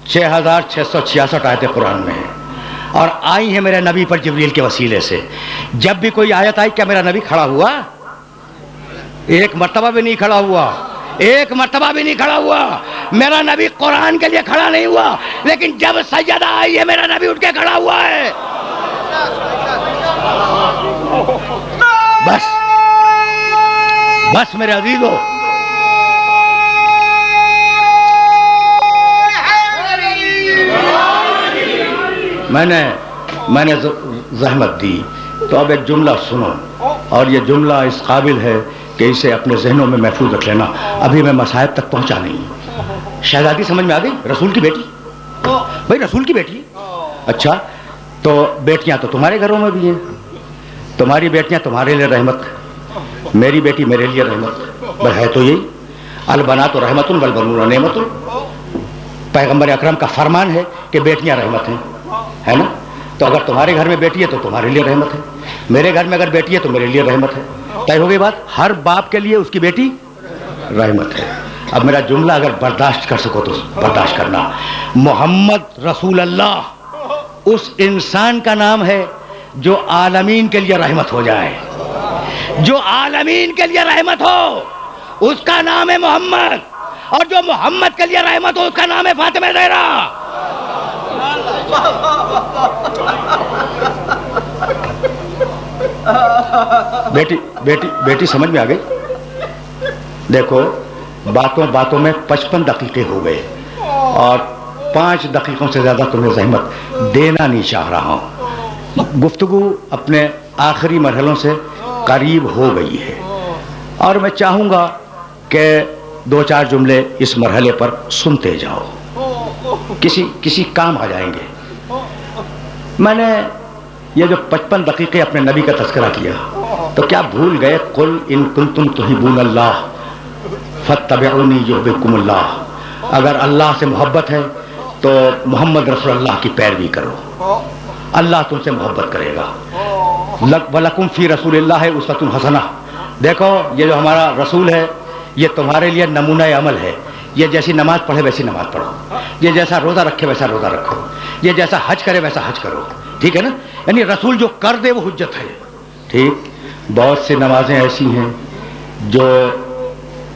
6666 آیتیں قرآن میں ہیں اور آئی ہیں میرے نبی پر جبریل کے وسیلے سے. جب بھی کوئی آیت آئی کیا میرا نبی کھڑا ہوا؟ ایک مرتبہ بھی نہیں کھڑا ہوا, ایک مرتبہ بھی نہیں کھڑا ہوا. میرا نبی قرآن کے لیے کھڑا نہیں ہوا, لیکن جب سجدہ آئی ہے میرا نبی اٹھ کے کھڑا ہوا ہے. بس بس میرے عزیزو, میں نے زحمت دی تو اب ایک جملہ سنو, اور یہ جملہ اس قابل ہے کہ اسے اپنے ذہنوں میں محفوظ رکھ لینا. ابھی میں مصائب تک پہنچا نہیں. شہزادی سمجھ میں آ گئی؟ رسول کی بیٹی, بھائی رسول کی بیٹی. اچھا تو بیٹیاں تو تمہارے گھروں میں بھی ہیں, تمہاری بیٹیاں تمہارے لیے رحمت, میری بیٹی میرے لیے رحمت. بس ہے تو یہی, البنات رحمت والبنون نعمت. پیغمبر اکرم کا فرمان ہے کہ بیٹیاں رحمت ہیں, ہے نا؟ تو اگر تمہارے گھر میں بیٹی ہے تو تمہارے لیے رحمت ہے, میرے گھر میں اگر بیٹی ہے تو میرے لیے رحمت ہے. طے ہو گئی بات. ہر باپ کے لیے اس کی بیٹی رحمت ہے. اب میرا جملہ اگر برداشت کر سکو تو برداشت کرنا. محمد رسول اللہ اس انسان کا نام ہے جو عالمین کے لیے رحمت ہو جائے, جو عالمین کے لیے رحمت ہو اس کا نام ہے محمد, اور جو محمد کے لیے رحمت ہو اس کا نام ہے فاطمہ زہرا. بیٹی بیٹی بیٹی سمجھ میں آ گئی؟ دیکھو باتوں میں 55 دقیقے ہو گئے اور 5 دقیقوں سے زیادہ تمہیں زحمت دینا نہیں چاہ رہا ہوں. گفتگو اپنے آخری مرحلوں سے قریب ہو گئی ہے اور میں چاہوں گا کہ 2-4 جملے اس مرحلے پر سنتے جاؤ, کسی کام آ جائیں گے. میں نے یہ جو 55 دقیقے اپنے نبی کا تذکرہ کیا تو کیا بھول گئے؟ قل ان کنتم تحبون اللہ فاتبعونی یحببکم اللہ. اگر اللہ سے محبت ہے تو محمد رسول اللہ کی پیروی کرو, اللہ تم سے محبت کرے گا. وَلَكُمْ فِي رَسُولِ اللَّهِ أُسْوَةٌ حَسَنَةٌ. دیکھو یہ جو ہمارا رسول ہے یہ تمہارے لیے نمونہ عمل ہے. یہ جیسی نماز پڑھے ویسی نماز پڑھو, یہ جیسا روزہ رکھے ویسا روزہ رکھو, یہ جیسا حج کرے ویسا حج کرو. ٹھیک ہے نا؟ یعنی رسول جو کر دے وہ حجت ہے. ٹھیک. بہت سی نمازیں ایسی ہیں جو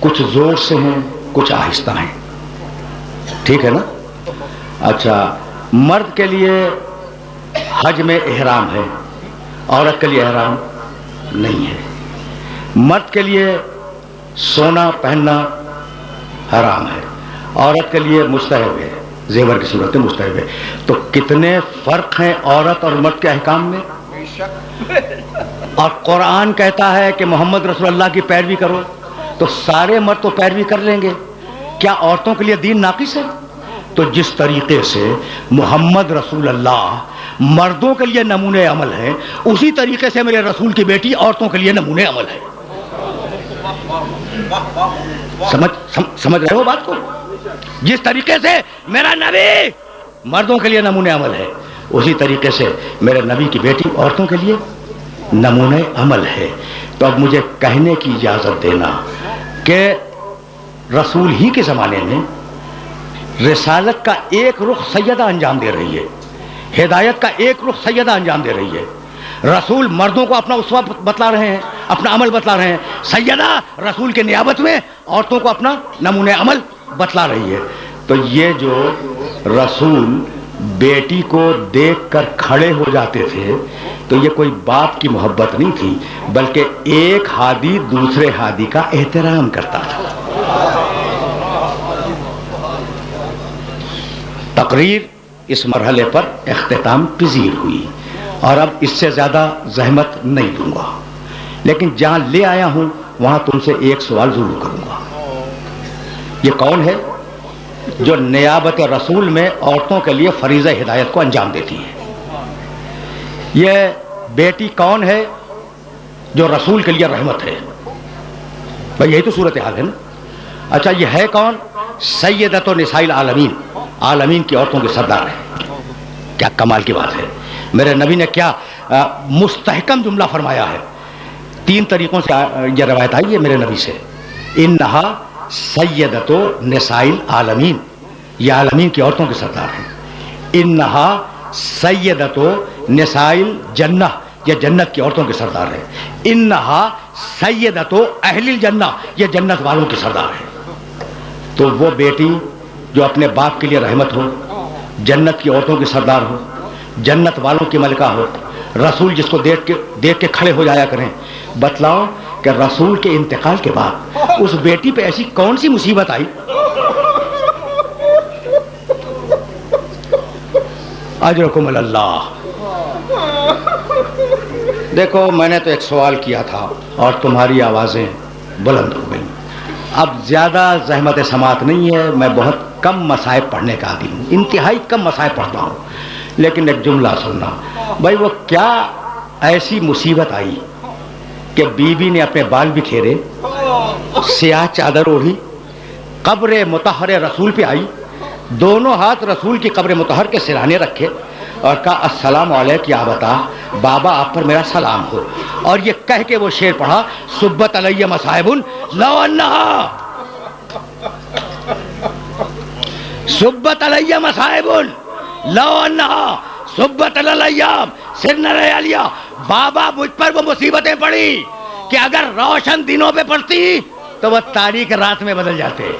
کچھ زور سے ہیں کچھ آہستہ ہیں. ٹھیک ہے نا؟ اچھا, مرد کے لیے حج میں احرام ہے, عورت کے لیے احرام نہیں ہے. مرد کے لیے سونا پہننا حرام ہے, عورت کے لیے مستحب ہے, زیور کی صورت میں مستحب ہے. تو کتنے فرق ہیں عورت اور مرد کے احکام میں. اور قرآن کہتا ہے کہ محمد رسول اللہ کی پیروی کرو, تو سارے مرد تو پیروی کر لیں گے, کیا عورتوں کے لیے دین ناقص ہے؟ تو جس طریقے سے محمد رسول اللہ مردوں کے لیے نمونے عمل ہے, اسی طریقے سے میرے رسول کی بیٹی عورتوں کے لیے نمونے عمل ہے. سمجھ رہے ہو بات کو؟ جس طریقے سے میرا نبی مردوں کے لیے نمونے عمل ہے, اسی طریقے سے میرے نبی کی بیٹی عورتوں کے لیے نمونے عمل ہے. تو اب مجھے کہنے کی اجازت دینا کہ رسول ہی کے زمانے میں رسالت کا ایک رخ سیدہ انجام دے رہی ہے, ہدایت کا ایک رخ سیدہ انجام دے رہی ہے. رسول مردوں کو اپنا اسوہ بتلا رہے ہیں, اپنا عمل بتلا رہے ہیں. سیدہ رسول کے نیابت میں عورتوں کو اپنا نمونہ عمل بتلا رہی ہے. تو یہ جو رسول بیٹی کو دیکھ کر کھڑے ہو جاتے تھے تو یہ کوئی باپ کی محبت نہیں تھی, بلکہ ایک ہادی دوسرے ہادی کا احترام کرتا تھا. تقریر اس مرحلے پر اختتام پذیر ہوئی اور اب اس سے زیادہ زحمت نہیں دوں گا, لیکن جہاں لے آیا ہوں وہاں تم سے ایک سوال ضرور کروں گا. یہ کون ہے جو نیابت رسول میں عورتوں کے لیے فریضہ ہدایت کو انجام دیتی ہے؟ یہ بیٹی کون ہے جو رسول کے لیے رحمت ہے؟ بھائی یہی تو صورتحال ہے نا. اچھا, یہ ہے کون؟ سیدۃ نساء العالمین, عالمین کی عورتوں کے سردار ہے. کیا کمال کی بات ہے. میرے نبی نے کیا مستحکم جملہ فرمایا ہے. 3 طریقوں سے یہ روایت آئی ہے میرے نبی سے, انہا سیدۃ نساء العالمین, یہ عالمین کی عورتوں کے سردار ہیں. انہا سیدتو نسائل جنہ، یہ جنت کی عورتوں کے سردار ہیں. انہا سیدتو اہل الجنہ، یہ جنت والوں کے سردار ہیں. تو وہ بیٹی جو اپنے باپ کے لیے رحمت ہو، جنت کی عورتوں کی سردار ہو، جنت والوں کی ملکہ ہو، رسول جس کو دیکھ کے کھڑے ہو جایا کریں. بتلاؤ کہ رسول کے انتقال کے بعد اس بیٹی پہ ایسی کون سی مصیبت آئی؟ اجرکم اللہ. دیکھو میں نے تو ایک سوال کیا تھا اور تمہاری آوازیں بلند ہو گئیں. اب زیادہ زحمت سماعت نہیں ہے، میں بہت کم مصائب پڑھنے کا عادی ہوں، انتہائی کم مصائب پڑھتا ہوں. لیکن ایک جملہ سننا بھائی، وہ کیا ایسی مصیبت آئی کہ بیوی نے اپنے بال بکھیرے، سیاہ چادر اوڑھی، قبر مطہر رسول پہ آئی، دونوں ہاتھ رسول کی قبر مطہر کے سرانے رکھے اور کہا السلام علیک یا بتا بابا، آپ پر میرا سلام ہو. اور یہ کہہ کے وہ شعر پڑھا صبت علیہ مصائب لو انہا، صبت علیہ مصائب لو انہا صبت الایام سرنا لیالیا. بابا مجھ پر وہ مصیبتیں پڑی کہ اگر روشن دنوں پہ پڑتی تو وہ تاریک رات میں بدل جاتے.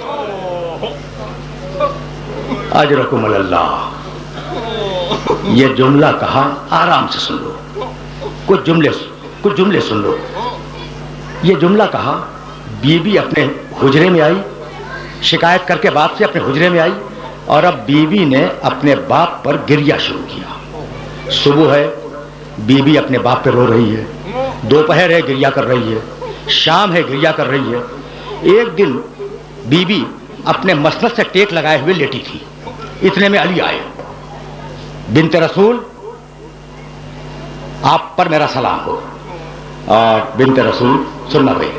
اجرکم اللہ. یہ جملہ کہا، آرام سے سن لو، کچھ جملے سن لو. یہ جملہ کہا، بیوی اپنے حجرے میں آئی، شکایت کر کے باپ سے اپنے حجرے میں آئی، اور اب بیوی نے اپنے باپ پر گریہ شروع کیا. صبح ہے، بیوی اپنے باپ پہ رو رہی ہے، دوپہر ہے گریہ کر رہی ہے، شام ہے گریہ کر رہی ہے. ایک دن بیوی اپنے مسند سے ٹیک لگائے ہوئے لیٹی تھی، اتنے میں علی آئے. بنت رسول آپ پر میرا سلام ہو. اور بنت رسول سننا بھائی،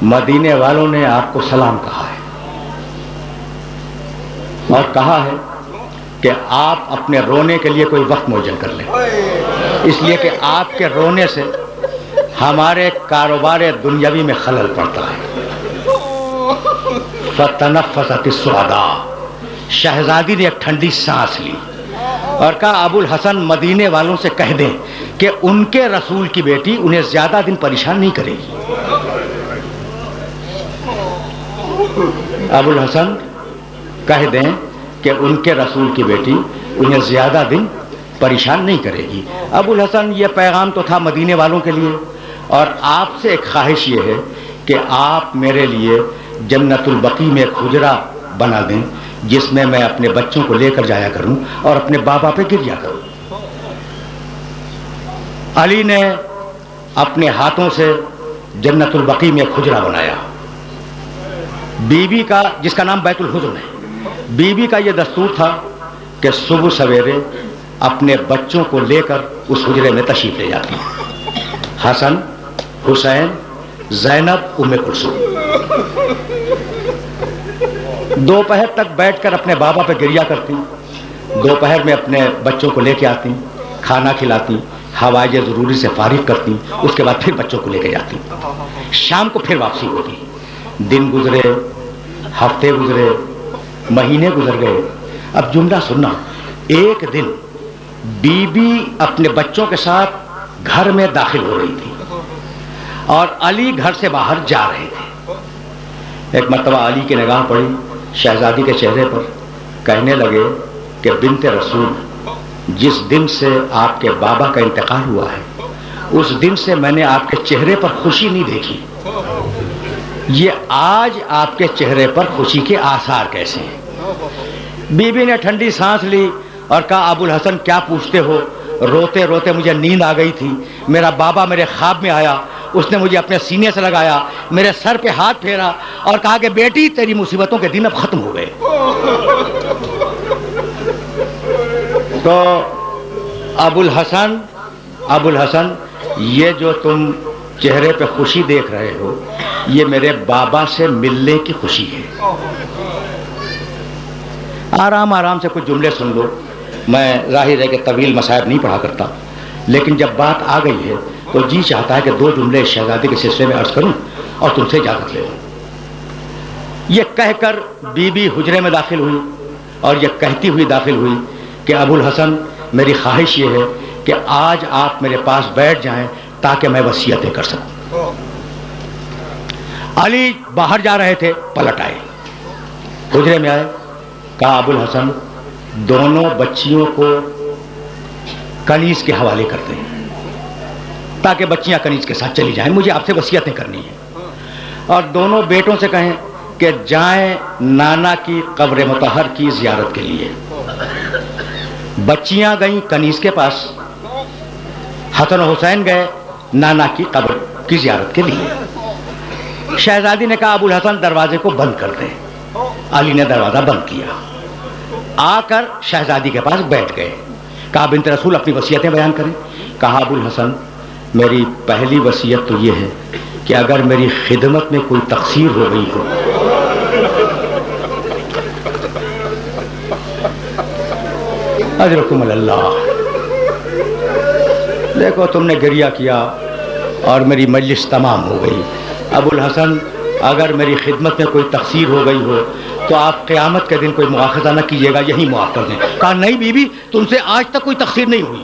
مدینے والوں نے آپ کو سلام کہا ہے اور کہا ہے کہ آپ اپنے رونے کے لیے کوئی وقت معین کر لیں، اس لیے کہ آپ کے رونے سے ہمارے کاروبار دنیاوی میں خلل پڑتا ہے. فتنفست السعداء، شہزادی نے ایک ٹھنڈی سانس لی اور کہا ابو الحسن مدینے والوں سے کہہ دیں کہ ان کے رسول کی بیٹی انہیں زیادہ دن پریشان نہیں کرے گی. ابو الحسن کہہ دیں کہ ان کے رسول کی بیٹی انہیں زیادہ دن پریشان نہیں کرے گی. ابو الحسن یہ پیغام تو تھا مدینے والوں کے لیے، اور آپ سے ایک خواہش یہ ہے کہ آپ میرے لیے جنت البقیع میں ایک حجرہ بنا دیں جس میں میں اپنے بچوں کو لے کر جایا کروں اور اپنے بابا پہ گریہ کروں. علی نے اپنے ہاتھوں سے جنت البقیع میں ایک حجرہ بنایا. بیوی کا، جس کا نام بیت الحزن ہے، بیوی کا یہ دستور تھا کہ صبح سویرے اپنے بچوں کو لے کر اس حجرے میں تشریف لے جاتی. حسن، حسین، زینب، ام کلثوم. دوپہر تک بیٹھ کر اپنے بابا پہ گریہ کرتی، دوپہر میں اپنے بچوں کو لے کے آتی، کھانا کھلاتی، حوائج ضروری سے فارغ کرتی، اس کے بعد پھر بچوں کو لے کے جاتی. شام کو پھر واپسی ہوتی. دن گزرے، ہفتے گزرے، مہینے گزر گئے. اب جملہ سننا، ایک دن بی بی اپنے بچوں کے ساتھ گھر میں داخل ہو رہی تھی اور علی گھر سے باہر جا رہے تھے. ایک مرتبہ علی کی نگاہ پڑی شہزادی کے چہرے پر، کہنے لگے کہ بنت رسول، جس دن سے آپ کے بابا کا انتقال ہوا ہے اس دن سے میں نے آپ کے چہرے پر خوشی نہیں دیکھی. یہ آج آپ کے چہرے پر خوشی کے آثار کیسے ہیں؟ بی بی نے ٹھنڈی سانس لی اور کہا ابو الحسن کیا پوچھتے ہو، روتے روتے مجھے نیند آ گئی تھی. میرا بابا میرے خواب میں آیا، اس نے مجھے اپنے سینے سے لگایا، میرے سر پہ ہاتھ پھیرا اور کہا کہ بیٹی تیری مصیبتوں کے دن اب ختم ہو گئے. تو ابو الحسن یہ جو تم چہرے پہ خوشی دیکھ رہے ہو یہ میرے بابا سے ملنے کی خوشی ہے. آرام آرام سے کچھ جملے سن لو. میں ظاہر ہے کہ طویل مصائب نہیں پڑھا کرتا، لیکن جب بات آ گئی ہے تو جی چاہتا ہے کہ دو جملے شہزادی کے سلسلے میں عرض کروں اور تم سے اجازت لے لوں. یہ کہہ کر بی بی حجرے میں داخل ہوئی اور یہ کہتی ہوئی داخل ہوئی کہ ابو الحسن میری خواہش یہ ہے کہ آج آپ میرے پاس بیٹھ جائیں تاکہ میں وصیتیں کر سکوں۔ علی باہر جا رہے تھے، پلٹ آئے، حجرے میں آئے، کہا ابو الحسن دونوں بچیوں کو کنیز کے حوالے کرتے ہیں تاکہ بچیاں کنیز کے ساتھ چلی جائیں، مجھے آپ سے وصیتیں کرنی ہیں، اور دونوں بیٹوں سے کہیں کہ جائیں نانا کی قبر مطہر کی زیارت کے لیے۔ بچیاں گئیں کنیز کے پاس، حسن و حسین گئے نانا کی قبر کی زیارت کے لیے۔ شہزادی نے کہا ابو الحسن دروازے کو بند کر دیں۔ علی نے دروازہ بند کیا، آ کر شہزادی کے پاس بیٹھ گئے، کہا بنت رسول اپنی وصیتیں بیان کریں۔ کہا ابو الحسن میری پہلی وصیت تو یہ ہے کہ اگر میری خدمت میں کوئی تقصیر ہو گئی ہو اجرکم اللہ۔ دیکھو تم نے گریہ کیا اور میری مجلس تمام ہو گئی۔ ابو الحسن اگر میری خدمت میں کوئی تقصیر ہو گئی ہو تو آپ قیامت کے دن کوئی مواخذہ نہ کیجیے گا، یہی معاف کر دیں۔ کہا نہیں بی بی تم سے آج تک کوئی تقصیر نہیں ہوئی۔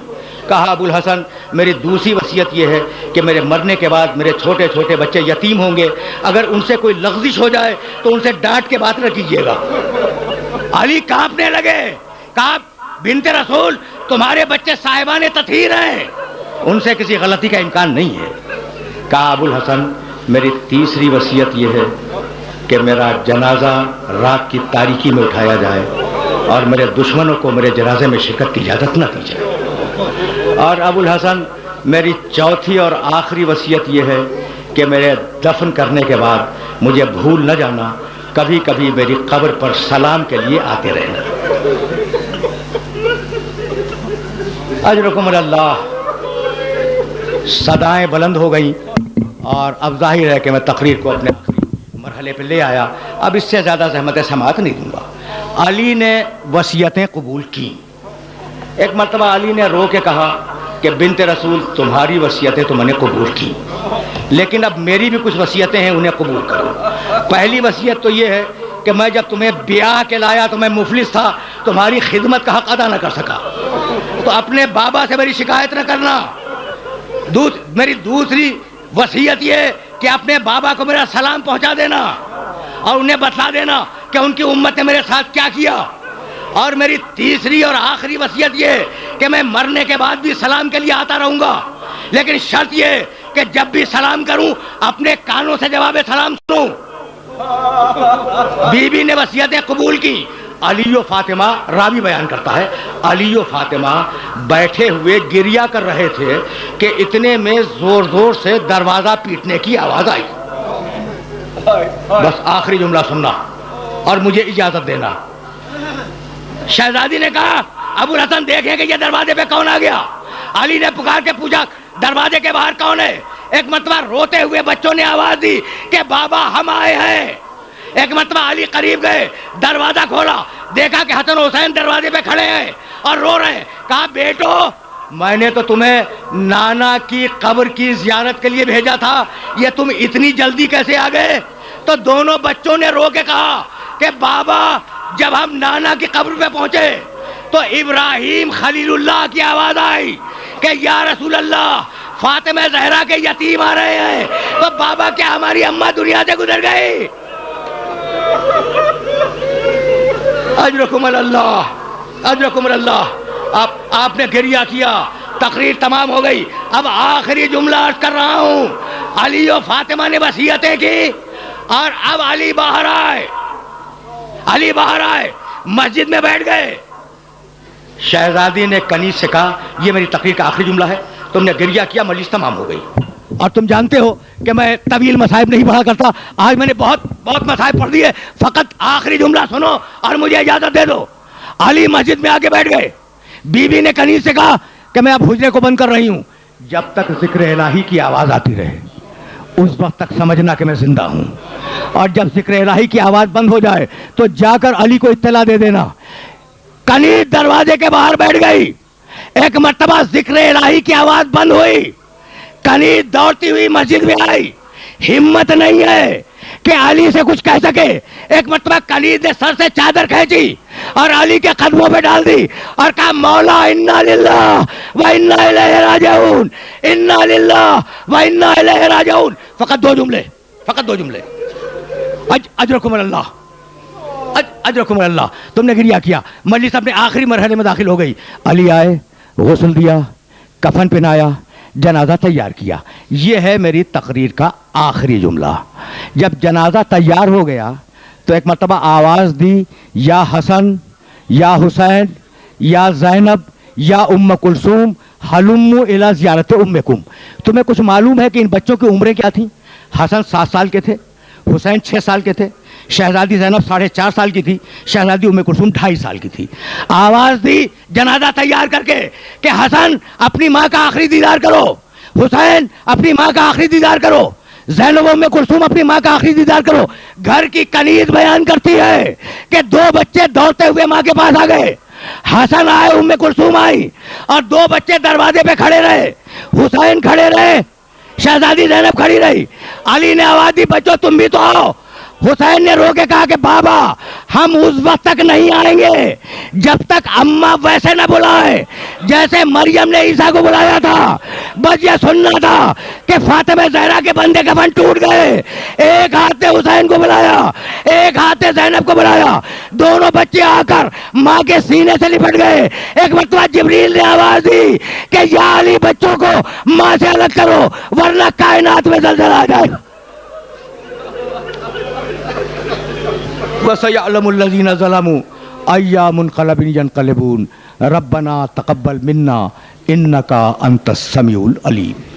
کہا ابو الحسن میری دوسری وصیت یہ ہے کہ میرے مرنے کے بعد میرے چھوٹے چھوٹے بچے یتیم ہوں گے، اگر ان سے کوئی لغزش ہو جائے تو ان سے ڈانٹ کے بات نہ کیجیے گا۔ علی کانپنے لگے، کہا بنت رسول تمہارے بچے صاحبان تطہیر ہیں، ان سے کسی غلطی کا امکان نہیں ہے۔ کہا ابو الحسن میری تیسری وصیت یہ ہے کہ میرا جنازہ رات کی تاریکی میں اٹھایا جائے اور میرے دشمنوں کو میرے جنازے میں شرکت کی اجازت نہ دی جائے۔ اور ابو الحسن میری چوتھی اور آخری وصیت یہ ہے کہ میرے دفن کرنے کے بعد مجھے بھول نہ جانا، کبھی کبھی میری قبر پر سلام کے لیے آتے رہنا۔ اجرکم اللہ۔ صدائیں بلند ہو گئیں اور اب ظاہر ہے کہ میں تقریر کو اپنے مرحلے پہ لے آیا، اب اس سے زیادہ زحمت سماعت نہیں دوں گا۔ علی نے وصیتیں قبول کی۔ ایک مرتبہ علی نے رو کے کہا کہ بنت رسول تمہاری وصیتیں تو میں نے قبول کی، لیکن اب میری بھی کچھ وصیتیں ہیں، انہیں قبول کرو۔ پہلی وصیت تو یہ ہے کہ میں جب تمہیں بیاہ کے لایا تو میں مفلس تھا، تمہاری خدمت کا حق ادا نہ کر سکا، تو اپنے بابا سے میری شکایت نہ کرنا۔ میری دوسری وصیت یہ کہ اپنے بابا کو میرا سلام پہنچا دینا اور انہیں بتلا دینا کہ ان کی امت نے میرے ساتھ کیا کیا۔ اور میری تیسری اور آخری وصیت یہ کہ میں مرنے کے بعد بھی سلام کے لیے آتا رہوں گا، لیکن شرط یہ کہ جب بھی سلام کروں اپنے کانوں سے جواب سلام سنوں۔ بی بی نے وصیتیں قبول کی۔ علی و فاطمہ، راوی بیان کرتا ہے، علی و فاطمہ بیٹھے ہوئے گریہ کر رہے تھے کہ اتنے میں زور زور سے دروازہ پیٹنے کی آواز آئی۔ بس آخری جملہ سننا اور مجھے اجازت دینا۔ شہزادی نے کہا ابو الحسن دیکھیں کہ یہ دروازے پہ کون آ گیا۔ علی نے پکار کے پوچھا دروازے کے باہر کون ہے؟ ایک مرتبہ روتے ہوئے بچوں نے آواز دی کہ بابا ہم آئے ہیں۔ ایک مرتبہ علی قریب گئے، دروازہ کھولا، دیکھا کہ حسن حسین دروازے پہ کھڑے ہیں اور رو رہے ہیں۔ کہا بیٹو میں نے تو تمہیں نانا کی قبر کی زیارت کے لیے بھیجا تھا، یہ تم اتنی جلدی کیسے آ گئے؟ تو دونوں بچوں نے رو کے کہا کہ بابا جب ہم نانا کی قبر پہ پہنچے تو ابراہیم خلیل اللہ کی آواز آئی کہ یا رسول اللہ فاطمہ زہرا کے یتیم آ رہے ہیں۔ تو بابا کیا ہماری اماں دنیا سے گزر گئی؟ اجرکم اللہ، اجرکم اللہ۔ آپ نے گریہ کیا، تقریر تمام ہو گئی۔ اب آخری جملہ عرض کر رہا ہوں۔ علی و فاطمہ نے وصیتیں کی اور اب علی باہر آئے، علی باہر آئے، مسجد میں بیٹھ گئے۔ شہزادی نے کنیز سے کہا یہ میری تقریر کا آخری جملہ ہے، تم نے گریہ کیا، مجلس تمام ہو گئی۔ اور تم جانتے ہو کہ میں طویل مصائب نہیں پڑھا کرتا، آج میں نے بہت مصائب پڑھ دیے، فقط آخری جملہ سنو اور مجھے اجازت دے دو۔ علی مسجد میں آ کے بیٹھ گئے۔ بی بی نے کنیز سے کہا کہ میں اب حجرے کو بند کر رہی ہوں، جب تک ذکر الہی کی آواز آتی رہے اس وقت تک سمجھنا کہ میں زندہ ہوں، اور جب ذکر الہی کی آواز بند ہو جائے تو جا کر علی کو اطلاع دے دینا۔ کنیز دروازے کے باہر بیٹھ گئی۔ ایک مرتبہ ذکر الہی کی آواز بند ہوئی، کنیز دوڑتی ہوئی مسجد میں آئی، ہمت نہیں ہے کہ علی سے کچھ کہہ سکے۔ ایک مرتبہ کنیز نے سر سے چادر کھینچی اور علی کے قدموں پہ ڈال دی اور کہا مولا انا للہ و انا الیہ راجعون، انا للہ و انا الیہ راجعون. فقط دو جملے، فقط دو جملے. اجرکم اللہ، اجرکم اللہ. تم نے گریا کیا. مجلس اپنے آخری مرحلے میں داخل ہو گئی. علی آئے، غسل دیا، کفن پہنایا، جنازہ تیار کیا. یہ ہے میری تقریر کا آخری جملہ. جب جنازہ تیار ہو گیا تو ایک مرتبہ آواز دی، یا حسن یا حسین یا زینب یا ام کلثوم ہلموا الی زیارت امکم. تمہیں کچھ معلوم ہے کہ ان بچوں کی عمریں کیا تھیں؟ حسن 7 سال کے تھے، حسین 6 سال کے تھے، شہزادی زینب 4.5 سال کی تھی، شہزادی ام کلثوم 2.5 سال کی تھی. آواز دی جنازہ تیار کر کے کہ حسن اپنی ماں کا آخری دیدار کرو، حسین اپنی ماں کا آخری دیدار کرو، زینب ام کلثوم اپنی ماں کا آخری دیدار کرو. گھر کی کنیز بیان کرتی ہے کہ 2 بچے دوڑتے ہوئے ماں کے پاس آ گئے. حسن آئے، ام کلثوم آئی، اور 2 بچے دروازے پہ کھڑے رہے. حسین کھڑے رہے، شہزادی زینب کھڑی رہی. علی نے آواز دی بچوں تم بھی تو آؤ. حسین نے رو کے کہا کہ بابا ہم اس وقت تک نہیں آئیں گے جب تک اماں ویسے نہ بلائے جیسے مریم نے عیسیٰ کو بلایا تھا. بس یہ سننا تھا کہ فاطمہ زہرا کے بندے کفن ٹوٹ گئے. ایک ہاتھ نے حسین کو بلایا، ایک ہاتھ نے زینب کو بلایا. دونوں بچے آ کر ماں کے سینے سے لپٹ گئے. ایک مرتبہ جبریل نے آواز دی کہ یا علی بچوں کو ماں سے الگ کرو ورنہ کائنات میں زلزلہ آ جائے گا. وَسَيَعْلَمُ الَّذِينَ ظَلَمُوا أَيَّ مُنْقَلَبٍ يَنْقَلِبُونَ رَبَّنَا تَقَبَّلْ مِنَّا إِنَّكَ أَنْتَ السَّمِيعُ الْعَلِيمُ.